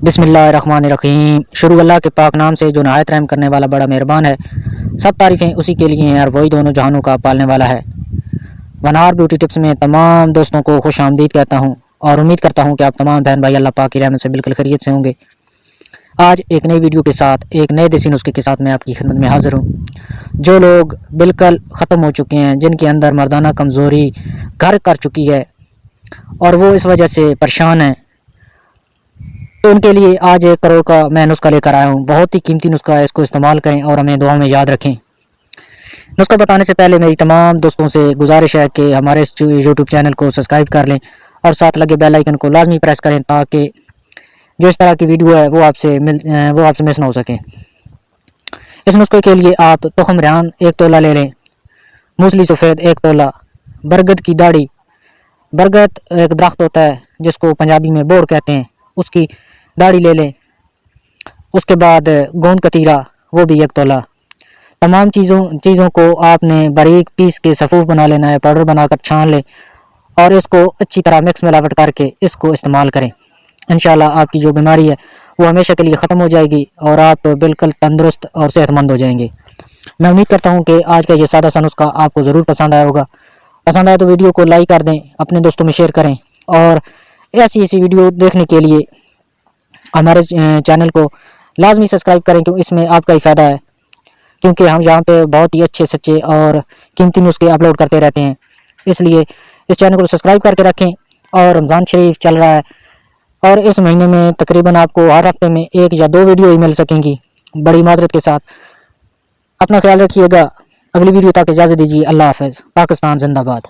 बिस्मिल्लाहिर्रहमानिर्रहीम। शुरू अल्लाह के पाक नाम से जो नहायत रहम करने वाला बड़ा मेहरबान है। सब तारीफ़ें उसी के लिए हैं और वही दोनों जहानों का पालने वाला है। वनार ब्यूटी टिप्स में तमाम दोस्तों को खुश आमदीद कहता हूँ और उम्मीद करता हूँ कि आप तमाम बहन भाई अल्लाह पाक की रहमत से बिल्कुल खैरियत से होंगे। आज एक नई वीडियो के साथ, एक नए देसी नुस्खे के साथ मैं आपकी खिदमत में हाज़िर हूँ। जो लोग बिल्कुल ख़त्म हो चुके हैं, जिनके अंदर मर्दाना कमज़ोरी घर कर चुकी है और वो इस वजह से परेशान हैं, तो उनके लिए आज 1 करोड़ का मैं नुस्खा लेकर आया हूँ। बहुत ही कीमती नुस्खा है, इसको इस्तेमाल करें और हमें दुआ में याद रखें। नुस्खा बताने से पहले मेरी तमाम दोस्तों से गुजारिश है कि हमारे इस यूट्यूब चैनल को सब्सक्राइब कर लें और साथ लगे बेल आइकन को लाजमी प्रेस करें ताकि जो इस तरह की वीडियो है वो आपसे मिस ना हो सके। इस नुस्खे के लिए आप तुखम रेहान 1 तोला ले लें, मूसली सफ़ेद 1 तोला, बरगद की दाढ़ी, बरगद एक दरख्त होता है जिसको पंजाबी में बोड़ कहते हैं, उसकी दाढ़ी ले लें। उसके बाद गोंद कतीरा वो भी 1 तोला। तमाम चीज़ों को आपने बारीक पीस के सफ़ूफ बना लेना है, पाउडर बनाकर छान लें और इसको अच्छी तरह मिक्स मिलावट करके इसको इस्तेमाल करें। इंशाल्लाह आपकी जो बीमारी है वो हमेशा के लिए ख़त्म हो जाएगी और आप बिल्कुल तंदुरुस्त और सेहतमंद हो जाएंगे। मैं उम्मीद करता हूँ कि आज का ये सादा सा नुस्खा आपको ज़रूर पसंद आया होगा। पसंद आए तो वीडियो को लाइक कर दें, अपने दोस्तों में शेयर करें और ऐसी वीडियो देखने के लिए हमारे चैनल को लाजमी सब्सक्राइब करें, क्योंकि इसमें आपका ही फ़ायदा है, क्योंकि हम यहाँ पे बहुत ही अच्छे सच्चे और कीमती नुस्खे अपलोड करते रहते हैं। इसलिए इस चैनल को सब्सक्राइब करके रखें। और रमज़ान शरीफ चल रहा है और इस महीने में तकरीबन आपको हर हफ्ते में 1 या 2 वीडियो ही मिल सकेंगी, बड़ी माजरत के साथ। अपना ख्याल रखिएगा। अगली वीडियो तक इजाज़त दीजिए। अल्लाह हाफ़िज़। पाकिस्तान जिंदाबाद।